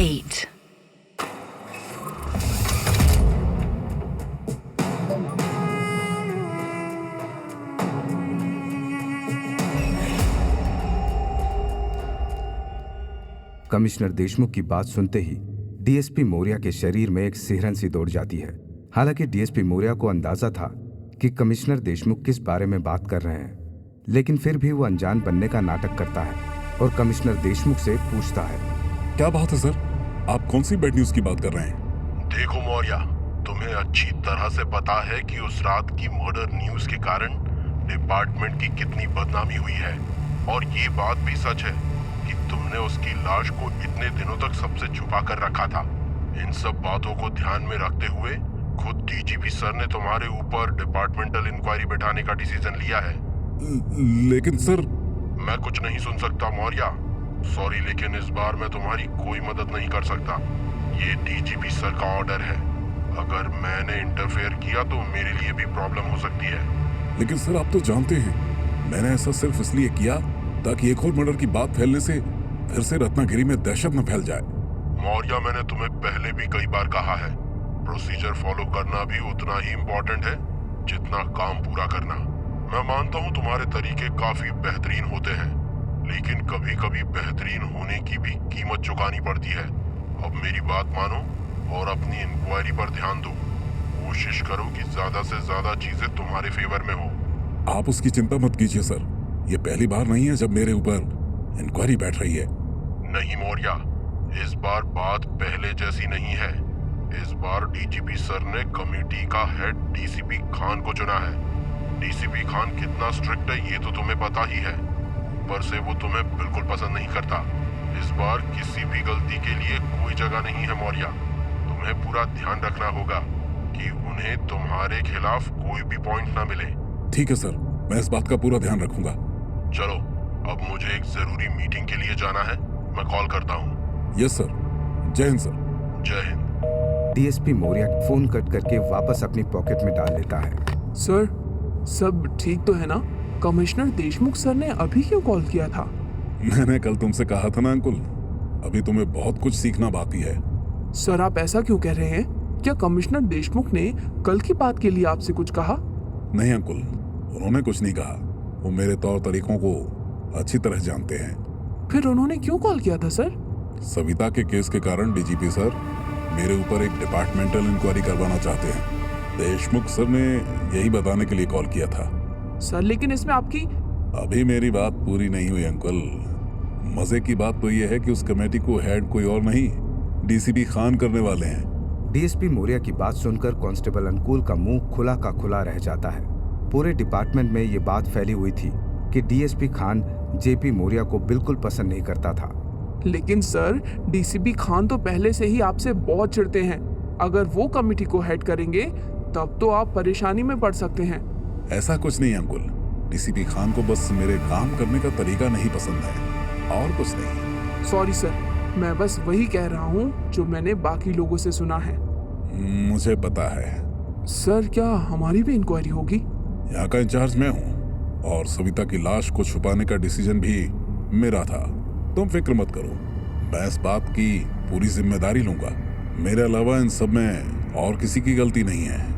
8. Commissioner Deshmukh की बात सुनते ही डीएसपी मौर्य के शरीर में एक सिहरन सी दौड़ जाती है। हालांकि डीएसपी मौर्य को अंदाजा था कि कमिश्नर देशमुख किस बारे में बात कर रहे हैं, लेकिन फिर भी वो अनजान बनने का नाटक करता है और कमिश्नर देशमुख से पूछता है, क्या बात है सर? आप कौन सी बैड न्यूज की बात कर रहे हैं? देखो मौर्य, तुम्हें अच्छी तरह से पता है कि उस रात की मर्डर न्यूज के कारण डिपार्टमेंट की कितनी बदनामी हुई है, और ये बात भी सच है कि तुमने उसकी लाश को इतने दिनों तक सबसे छुपा कर रखा था। इन सब बातों को ध्यान में रखते हुए खुद डीजीपी सर ने तुम्हारे ऊपर डिपार्टमेंटल इंक्वायरी बैठाने का डिसीजन लिया है। लेकिन सर, मैं कुछ नहीं सुन सकता मौर्य, सॉरी, लेकिन इस बार मैं तुम्हारी कोई मदद नहीं कर सकता। ये डीजीपी सर का ऑर्डर है। अगर मैंने इंटरफेयर किया तो मेरे लिए भी प्रॉब्लम हो सकती है। लेकिन सर, आप तो जानते हैं मैंने ऐसा सिर्फ इसलिए किया ताकि एक और मर्डर की बात फैलने से फिर से रत्नागिरी में दहशत न फैल जाए। मौर्य, मैंने तुम्हें पहले भी कई बार कहा है, प्रोसीजर फॉलो करना भी उतना ही इम्पोर्टेंट है जितना काम पूरा करना। मैं मानता हूँ तुम्हारे तरीके काफी बेहतरीन होते हैं, लेकिन कभी कभी बेहतरीन होने की भी कीमत चुकानी पड़ती है। अब मेरी बात मानो और अपनी इंक्वायरी पर ध्यान दो। कोशिश करो कि ज्यादा से ज्यादा चीजें तुम्हारे फेवर में हो। आप उसकी चिंता मत कीजिए सर, ये पहली बार नहीं है जब मेरे ऊपर इंक्वायरी बैठ रही है। नहीं मौर्य, इस बार बात पहले जैसी नहीं है। इस बार डीजीपी सर ने कमेटी का हेड डीसीपी खान को चुना है। डीसीपी खान कितना स्ट्रिक्ट है ये तो तुम्हें पता ही है, ऊपर से वो तुम्हें बिल्कुल पसंद नहीं करता। इस बार किसी भी गलती के लिए कोई जगह नहीं है मौर्य। तुम्हें पूरा ध्यान रखना होगा कि उन्हें तुम्हारे खिलाफ कोई भी पॉइंट ना मिले। ठीक है सर, मैं इस बात का पूरा ध्यान रखूंगा। चलो, अब मुझे एक जरूरी मीटिंग के लिए जाना है, मैं कॉल करता हूँ। यस सर, जय हिंद सर। जय Hind. DSP Maurya phone cut करके वापस अपनी पॉकेट में डाल लेता है। सर, सब ठीक तो है ना? कमिश्नर देशमुख सर ने अभी क्यों कॉल किया था? मैंने कल तुमसे कहा था ना अंकुल, अभी तुम्हें बहुत कुछ सीखना बाकी है। सर, आप ऐसा क्यों कह रहे हैं? क्या कमिश्नर देशमुख ने कल की बात के लिए आपसे कुछ कहा? नहीं अंकुल, उन्होंने कुछ नहीं कहा। वो मेरे तौर तरीकों को अच्छी तरह जानते हैं। फिर उन्होंने क्यों कॉल किया था सर? सविता के केस के कारण डीजीपी सर मेरे ऊपर एक डिपार्टमेंटल इंक्वायरी करवाना चाहते हैं। देशमुख सर ने यही बताने के लिए कॉल किया था। सर, लेकिन इसमें आपकी... अभी मेरी बात पूरी नहीं हुई अंकुल। मजे की बात तो यह है कि उस कमेटी को हेड कोई और नहीं, डीसीपी खान करने वाले हैं। डीएसपी मौर्य की बात सुनकर कांस्टेबल अनुकूल का मुंह खुला का खुला रह जाता है। पूरे डिपार्टमेंट में ये बात फैली हुई थी कि डीएसपी खान जेपी मौर्य को बिल्कुल पसंद नहीं करता था। लेकिन सर, डीसीपी खान तो पहले से ही आपसे बहुत चिढ़ते हैं। अगर वो कमेटी को हेड करेंगे तब तो आप परेशानी में पड़ सकते हैं। ऐसा कुछ नहीं अंकुल, डीसीपी खान को बस मेरे काम करने का तरीका नहीं पसंद है, और कुछ नहीं। सॉरी सर, मैं बस वही कह रहा हूँ जो मैंने बाकी लोगों से सुना है। मुझे पता है। सर, क्या हमारी भी इंक्वायरी होगी? यहाँ का इंचार्ज मैं हूँ और सविता की लाश को छुपाने का डिसीजन भी मेरा था। तुम फिक्र मत करो, मैं इस बात की पूरी जिम्मेदारी लूंगा। मेरे अलावा इन सब में और किसी की गलती नहीं है।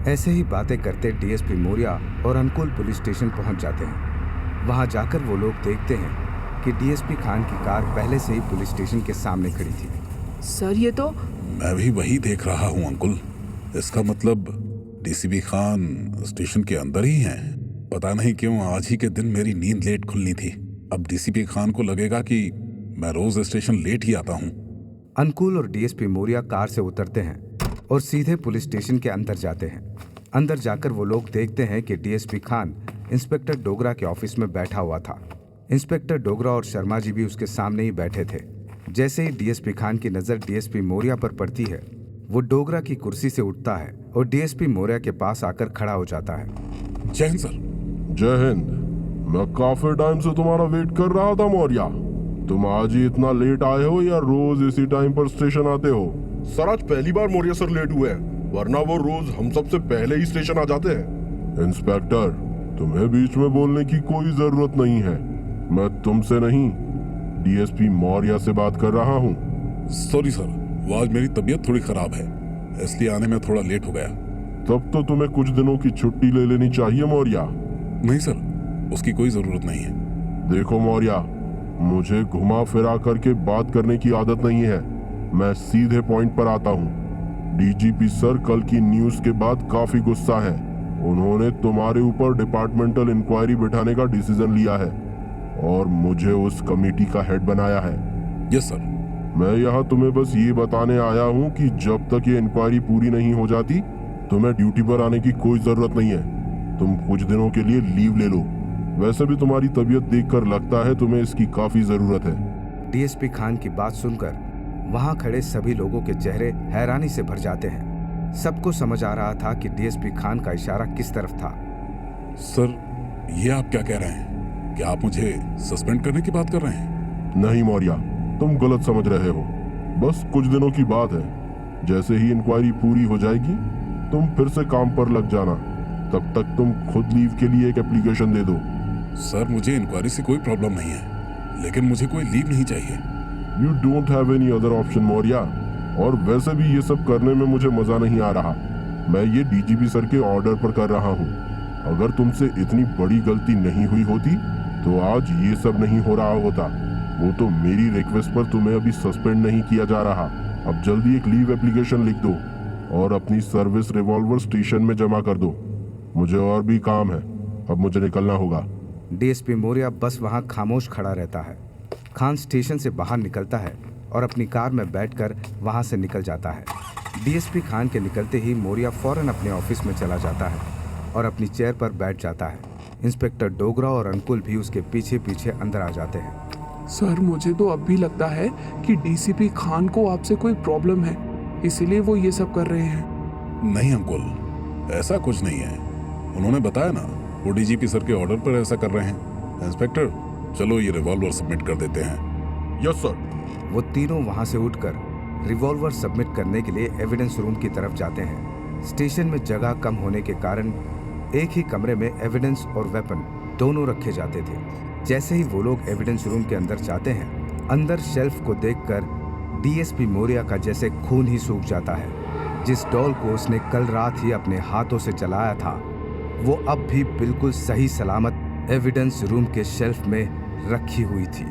ऐसे ही बातें करते डीएसपी मौर्य और अनुकूल पुलिस स्टेशन पहुंच जाते हैं। वहां जाकर वो लोग देखते हैं कि डीएसपी खान की कार पहले से ही पुलिस स्टेशन के सामने खड़ी थी। सर, ये तो... मैं भी वही देख रहा हूँ अंकुल। इसका मतलब डीसीपी खान स्टेशन के अंदर ही हैं। पता नहीं क्यों आज ही के दिन मेरी नींद लेट खुलनी थी। अब डीसीपी खान को लगेगा कि मैं रोज स्टेशन लेट ही आता हूँ। अनुकूल और डीएसपी मौर्य कार से उतरते हैं और सीधे पुलिस स्टेशन के अंदर जाते हैं। अंदर जाकर वो लोग देखते हैं कि डीएसपी खान इंस्पेक्टर डोगरा के ऑफिस में बैठा हुआ था। इंस्पेक्टर डोगरा और शर्मा जी भी उसके सामने ही बैठे थे। जैसे ही डीएसपी खान की नजर डीएसपी मौर्य पर पड़ती है, वो डोगरा की कुर्सी से उठता है और डीएसपी मौर्य के पास आकर खड़ा हो जाता है। जय हिंद सर। जय हिंद। मैं काफी टाइम से तुम्हारा वेट कर रहा था मौर्य। तुम आज ही इतना लेट आए हो या रोज इसी टाइम पर स्टेशन आते हो? सर, आज पहली बार मौर्य सर लेट हुए हैं, वरना वो रोज हम सबसे पहले ही स्टेशन आ जाते हैं। इंस्पेक्टर, तुम्हें बीच में बोलने की कोई जरूरत नहीं है। मैं तुमसे नहीं, डीएसपी मौर्य से बात कर रहा हूँ। सॉरी सर, वो आज मेरी तबीयत थोड़ी खराब है, इसलिए आने में थोड़ा लेट हो गया। तब तो तुम्हें कुछ दिनों की छुट्टी ले लेनी चाहिए मौर्या। नहीं सर, उसकी कोई जरूरत नहीं है। देखो मौर्या, मुझे घुमा फिरा करके बात करने की आदत नहीं है, मैं सीधे पॉइंट पर आता हूँ। डीजीपी सर कल की न्यूज़ के बाद काफी गुस्सा है। उन्होंने तुम्हारे ऊपर डिपार्टमेंटल इंक्वायरी बिठाने का डिसीजन लिया है और मुझे उस कमेटी का हेड बनाया है। Yes sir. मैं यहाँ तुम्हें बस ये बताने आया हूँ कि जब तक ये इंक्वायरी पूरी नहीं हो जाती तुम्हें ड्यूटी पर आने की कोई जरूरत नहीं है। तुम कुछ दिनों के लिए लीव ले लो। वैसे भी तुम्हारी तबीयत देखकर लगता है तुम्हें इसकी काफी जरूरत है। डीएसपी खान की बात सुनकर वहां खड़े सभी लोगों के चेहरे हैरानी से भर जाते हैं। सबको समझ आ रहा था कि डीएसपी खान का इशारा किस तरफ था। सर, ये आप क्या कह रहे हैं? क्या आप मुझे सस्पेंड करने की बात कर रहे हैं? नहीं मौर्या, तुम गलत समझ रहे हो। बस कुछ दिनों की बात है। जैसे ही इंक्वायरी पूरी हो जाएगी तुम फिर से काम पर लग जाना। तब तक तुम खुद लीव के लिए एक एप्लीकेशन दे दो। सर, मुझे इंक्वायरी से कोई प्रॉब्लम नहीं है, लेकिन मुझे कोई लीव नहीं चाहिए। You don't have any other option Maurya. और वैसे भी ये सब करने में मुझे मजा नहीं आ रहा। मैं ये डीजीपी सर के ऑर्डर पर कर रहा हूँ। अगर तुमसे इतनी बड़ी गलती नहीं हुई होती तो आज ये सब नहीं हो रहा होता। वो तो मेरी रिक्वेस्ट पर तुम्हें अभी सस्पेंड नहीं किया जा रहा। अब जल्दी एक लीव एप्लीकेशन लिख दो और अपनी सर्विस रिवॉल्वर स्टेशन में जमा कर दो। मुझे और भी काम है, अब मुझे निकलना होगा। डीएसपी मौर्या बस वहां खामोश खड़ा रहता है। खान स्टेशन से बाहर निकलता है और अपनी कार में बैठकर वहां से निकल जाता है। डीएसपी खान के निकलते ही मौर्या फौरन अपने ऑफिस में चला जाता है और अपनी चेयर पर बैठ जाता है। इंस्पेक्टर डोगरा और अंकुल भी उसके पीछे पीछे अंदर आ जाते हैं। सर, मुझे तो अब भी लगता है कि डीसीपी खान को आपसे कोई प्रॉब्लम है, इसीलिए वो ये सब कर रहे हैं। नहीं अंकुल, ऐसा कुछ नहीं है। उन्होंने बताया ना, वो डीजीपी सर के ऑर्डर पर ऐसा कर रहे हैं। इंस्पेक्टर, चलो ये रिवॉल्वर सबमिट कर देते हैं। Yes sir. वो तीनों वहां से उठकर रिवॉल्वर सबमिट करने के लिए एविडेंस रूम की तरफ जाते हैं। स्टेशन में जगह कम होने के कारण एक ही कमरे में एविडेंस और वेपन दोनों रखे जाते थे। जैसे ही वो लोग एविडेंस रूम के अंदर जाते हैं, अंदर शेल्फ को देखकर डीएसपी मौर्या का जैसे खून ही सूख जाता है। जिस डॉल को उसने कल रात ही अपने हाथों से चलाया था वो अब भी बिल्कुल सही सलामत एविडेंस रूम के शेल्फ में रखी हुई थी।